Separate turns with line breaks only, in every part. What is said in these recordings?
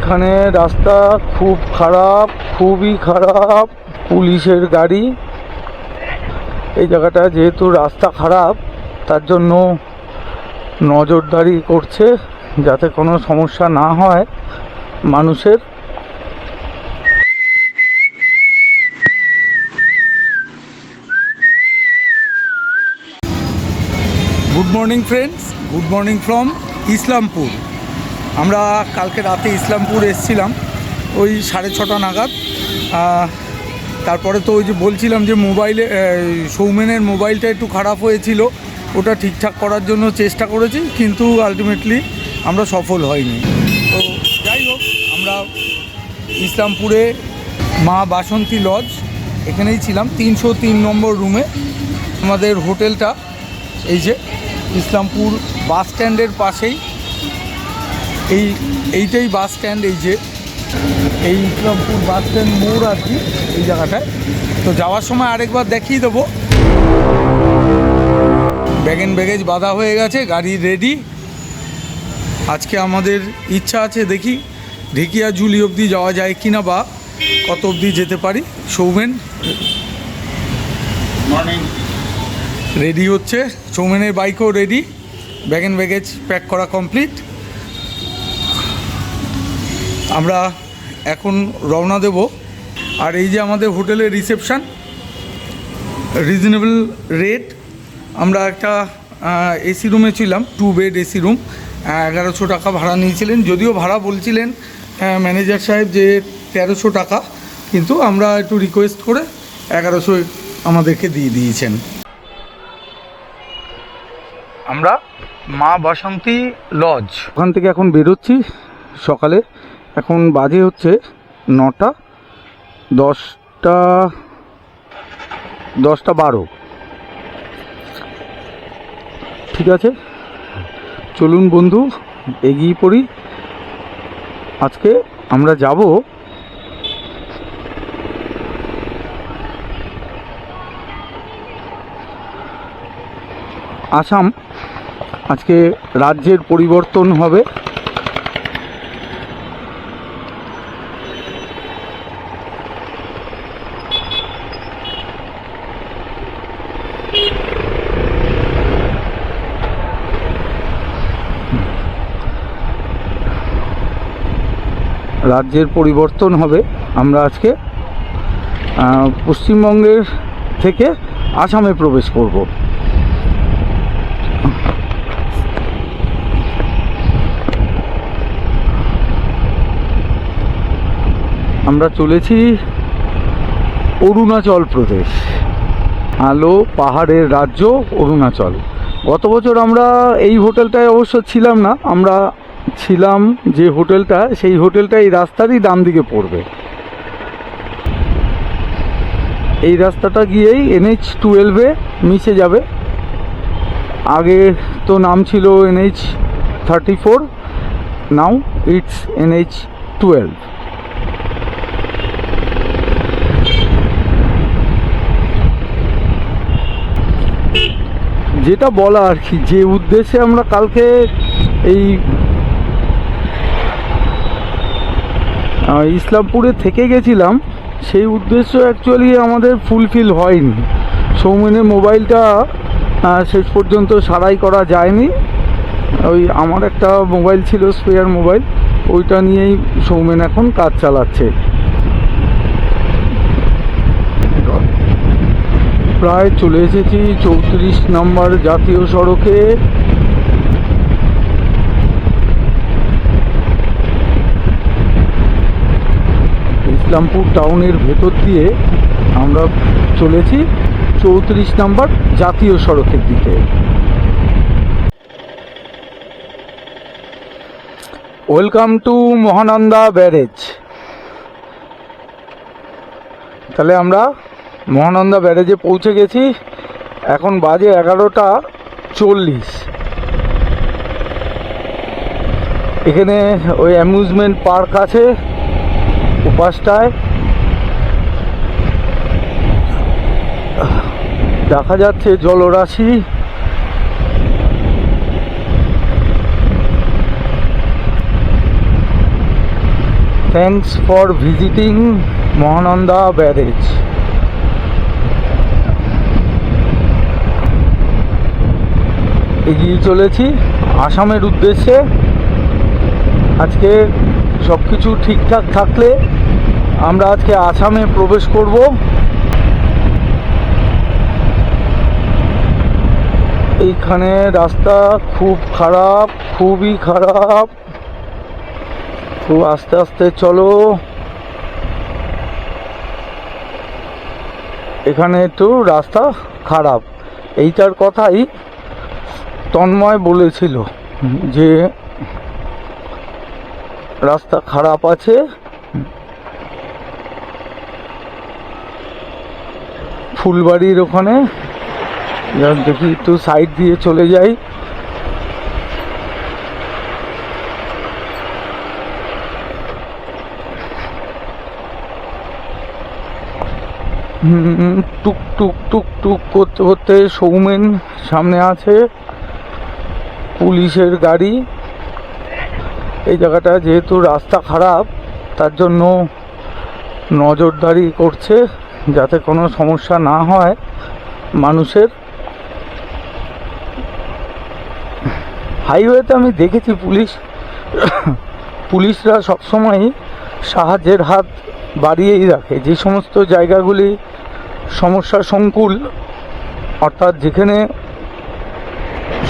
এইখানে রাস্তা খুব খারাপ, খুবই খারাপ। পুলিশের গাড়ি এই জায়গাটা যেহেতু রাস্তা খারাপ তার জন্য নজরদারি করছে যাতে কোনো সমস্যা না হয় মানুষের। Good morning friends, good morning from Islampur. আমরা কালকে রাতে ইসলামপুর এসেছিলাম ওই 6:30 নাগাদ। তারপরে তো ওই যে বলছিলাম যে মোবাইলে সৌমেনের মোবাইলটা একটু খারাপ হয়েছিল, ওটা ঠিকঠাক করার জন্য চেষ্টা করেছি, কিন্তু আলটিমেটলি আমরা সফল হয়নি। তো যাই হোক, আমরা ইসলামপুরে মা বাসন্তী লজ এখানেই ছিলাম, 303 নম্বর রুমে। আমাদের হোটেলটা এই যে ইসলামপুর বাস স্ট্যান্ডের পাশেই, এইটাই বাস স্ট্যান্ড। এই যে এই ইসলামপুর বাস স্ট্যান্ড মোড় আর কি এই জায়গাটায়। তো যাওয়ার সময় আরেকবার দেখিয়ে দেবো। ব্যাগেজ বাঁধা হয়ে গেছে, গাড়ি রেডি। আজকে আমাদের ইচ্ছা আছে, দেখি ঢেকিয়াজুলি অবধি যাওয়া যায় কিনা বা কত অবধি যেতে পারি। সৌমেন মর্নিং রেডি হচ্ছে, সৌমেনের বাইকও রেডি, ব্যাগেজ প্যাক করা কমপ্লিট। আমরা এখন রওনা দেব। আর এই যে আমাদের হোটেলের রিসেপশান, রিজনেবল রেট। আমরা একটা এসি রুমে ছিলাম, 2 বেড এসি রুম, 1100 টাকা ভাড়া নিয়েছিলেন। যদিও ভাড়া বলছিলেন ম্যানেজার সাহেব যে 1300 টাকা, কিন্তু আমরা একটু রিকোয়েস্ট করে 1100 আমাদেরকে দিয়ে দিয়েছেন। আমরা মা বাসন্তী লজ ওখান থেকে এখন বেরোচ্ছি সকালে। এখন বাজে হচ্ছে 9টা 10টা 12। ঠিক আছে, চলুন বন্ধু এগিয়ে পড়ি। আজকে আমরা যাব আসাম। আজকে রাজ্যের পরিবর্তন হবে। রাজ্যের পরিবর্তন হবে। আমরা আজকে পশ্চিমবঙ্গের থেকে আসামে প্রবেশ করব। আমরা চলেছি অরুণাচল প্রদেশ, আলো পাহাড়ের রাজ্য অরুণাচল। গত বছর আমরা এই হোটেলটায় অবশ্য ছিলাম না, আমরা ছিলাম যে হোটেলটা, সেই হোটেলটা এই রাস্তারই ডান দিকে পড়বে। এই রাস্তাটা গিয়েই NH-12-এ মিশে যাবে। আগে তো নাম ছিল NH-34, নাও ইটস NH-12। যেটা বলা আর কি, যে উদ্দেশ্যে আমরা কালকে এই ইসলামপুরে থেকে গেছিলাম, সেই উদ্দেশ্য অ্যাকচুয়ালি আমাদের ফুলফিল হয়নি। সৌমেনের মোবাইলটা শেষ পর্যন্ত সারাই করা যায়নি। ওই আমার একটা মোবাইল ছিল, স্পেয়ার মোবাইল, ওইটা নিয়েই সৌমেন এখন কাজ চালাচ্ছে। প্রায় চলে এসেছি 34 নম্বর জাতীয় সড়কে। ইসলামপুর টাউনের ভেতর দিয়ে আমরা চলেছি 34 নম্বর জাতীয় সড়কের দিকে। Welcome to Mahananda barrage. তাহলে আমরা মহানন্দা ব্যারেজে পৌঁছে গেছি। এখন বাজে 11টা 40। এখানে ওই অ্যামিউজমেন্ট পার্ক আছে উপাসটায়, দেখা যাচ্ছে জলরাশি। Thanks for visiting Mahananda barrage. এগিয়ে চলেছি আসামের উদ্দেশ্যে। আজকে সব কিছু ঠিকঠাক থাকলে আমরা আজকে আসামে প্রবেশ করব। এইখানে রাস্তা খুব খারাপ, খুবই খারাপ, খুব আস্তে আস্তে চলো। এখানে একটু রাস্তা খারাপ, এইটার কথাই তন্ময় বলেছিল যে রাস্তা খারাপ আছে। ফুলবাড়ির ওখানে দেখি একটু সাইড দিয়ে চলে যাই। টুক টুক টুক টুক করতে করতে সৌমেন সামনে আছে, পুলিশের গাড়ি। এই জায়গাটা যেহেতু রাস্তা খারাপ তার জন্য নজরদারি করছে যাতে কোনো সমস্যা না হয় মানুষের। হাইওয়েতে আমি দেখেছি পুলিশরা সবসময় সাহায্যের হাত বাড়িয়েই রাখে। যে সমস্ত জায়গাগুলি সমস্যা সংকুল, অর্থাৎ যেখানে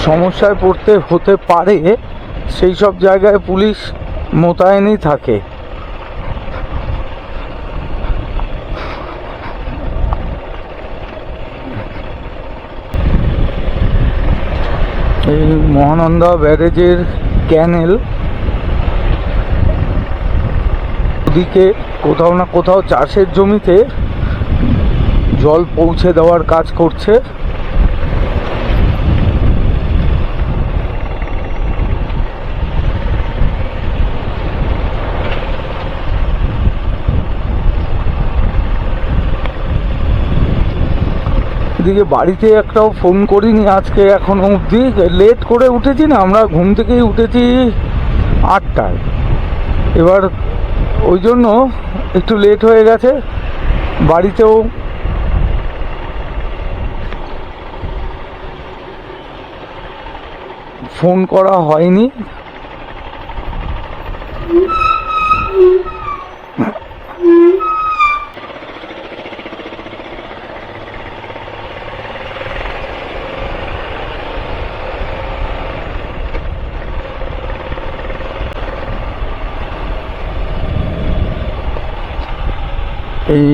সমস্যায় পড়তে হতে পারে, সেই সব জায়গায় পুলিশ মোতায়েনই থাকে। এই মহানন্দা ব্যারেজের ক্যানেল, ওদিকে কোথাও না কোথাও চাষের জমিতে জল পৌঁছে দেওয়ার কাজ করছে। এদিকে বাড়িতে একটাও ফোন করিনি আজকে এখনো অবধি। লেট করে উঠেছি না, আমরা ঘুম থেকেই উঠেছি 8টায়। এবার ওই জন্য একটু লেট হয়ে গেছে। বাড়িতেও ফোন করা হয়নি। এই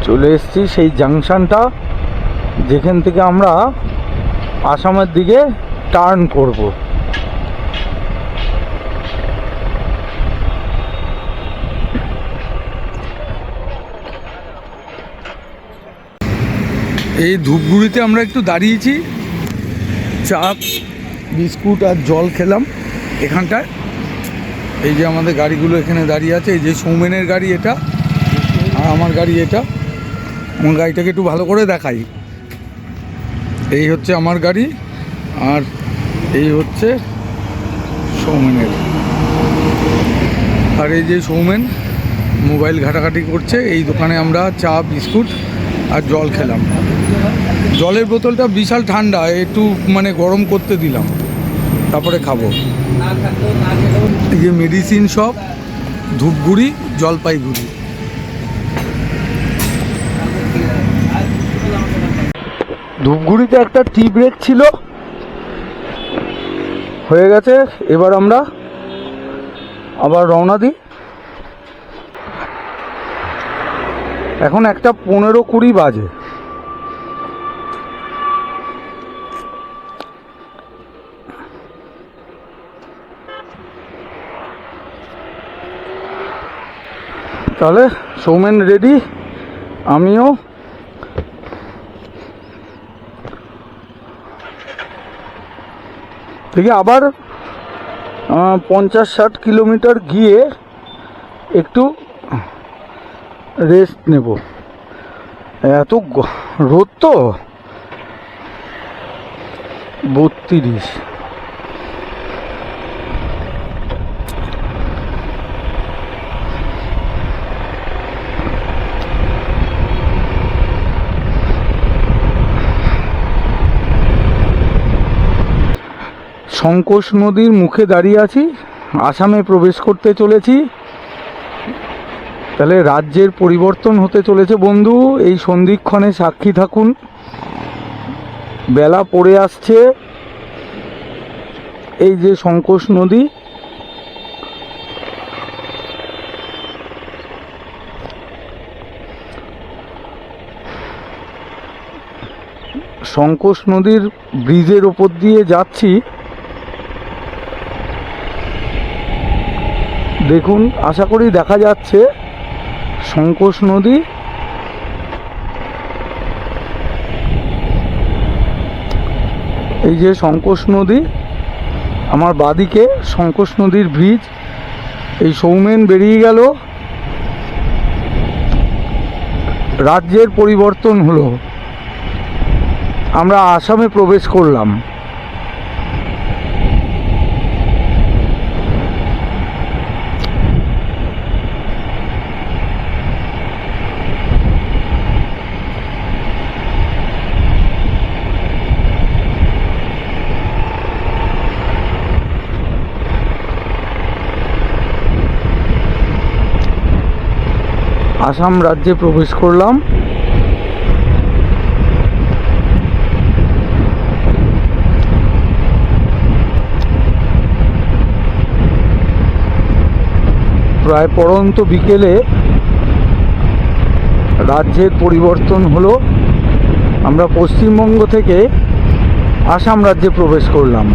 চলে এসেছি সেই জাংশনটা যেখান থেকে আমরা আসামের দিকে টার্ন করব। এই ধূপগুড়িতে আমরা একটু দাঁড়িয়েছি, চা বিস্কুট আর জল খেলাম এখানটায়। এই যে আমাদের গাড়িগুলো এখানে দাঁড়িয়ে আছে, এই যে সৌমেনের গাড়ি এটা আর আমার গাড়ি এটা। আমার গাড়িটাকে একটু ভালো করে দেখাই। এই হচ্ছে আমার গাড়ি আর এই হচ্ছে সৌমেনের। আর এই যে সৌমেন মোবাইল ঘাটাঘাটি করছে। এই দোকানে আমরা চা বিস্কুট আর জল খেলাম। জলের বোতলটা বিশাল ঠান্ডা, একটু মানে গরম করতে দিলাম, তারপরে খাবো। এই যে মেডিসিন শপ, ধূপগুড়ি, জলপাইগুড়ি। ধূপগুড়িতে একটা টি ব্রেক ছিল, হয়ে গেছে। এবার আমরা আবার রওনা দিই। এখন 1:15-20 বাজে। তাহলে সৌমেন রেডি, আমিও। থেকে আবার 50-60 কিলোমিটার গিয়ে একটু রেস্ট নেব। এত রোদ তো, 32। সংকোষ নদীর মুখে দাঁড়িয়ে আছি, আসামে প্রবেশ করতে চলেছি। তাহলে রাজ্যের পরিবর্তন হতে চলেছে বন্ধু, এই সন্ধিক্ষণে সাক্ষী থাকুন। বেলা পড়ে আসছে, এই যে সংকোষ নদী, সংকোষ নদীর ব্রিজের ওপর দিয়ে যাচ্ছি। দেখুন, আশা করি দেখা যাচ্ছে সংকোষ নদী। এই যে সংকোষ নদী, আমার বাদিকে সংকোষ নদীর ব্রিজ। এই সৌমেন বেরিয়ে গেল, রাজ্যের পরিবর্তন হলো, আমরা আসামে প্রবেশ করলাম। আসাম রাজ্যে প্রবেশ করলাম। প্রায় পড়ন্ত বিকেলে রাজ্যের পরিবর্তন হলো, আমরা পশ্চিমবঙ্গ থেকে আসাম রাজ্যে প্রবেশ করলাম।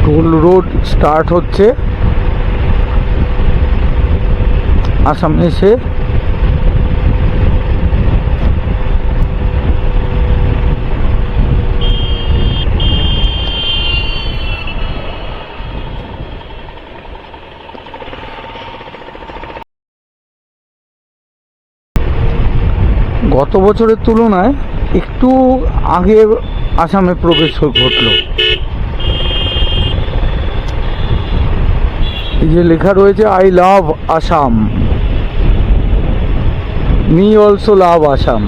টোল রোড স্টার্ট হচ্ছে আসামে এসে। গত বছরের তুলনায় একটু আগে আসামে প্রবেশ ঘটল। এই যে লেখা রয়েছে, I love Assam, me also love Assam.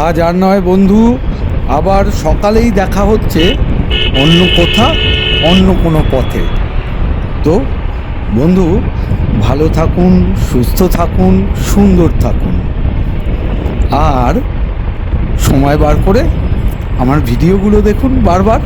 আজ আর নয় বন্ধু, আবার সকালেই দেখা হচ্ছে অন্য কোথা, অন্য কোনো পথে। তো বন্ধু, ভালো থাকুন, সুস্থ থাকুন, সুন্দর থাকুন, আর সময় বার করে আমার ভিডিওগুলো দেখুন বারবার।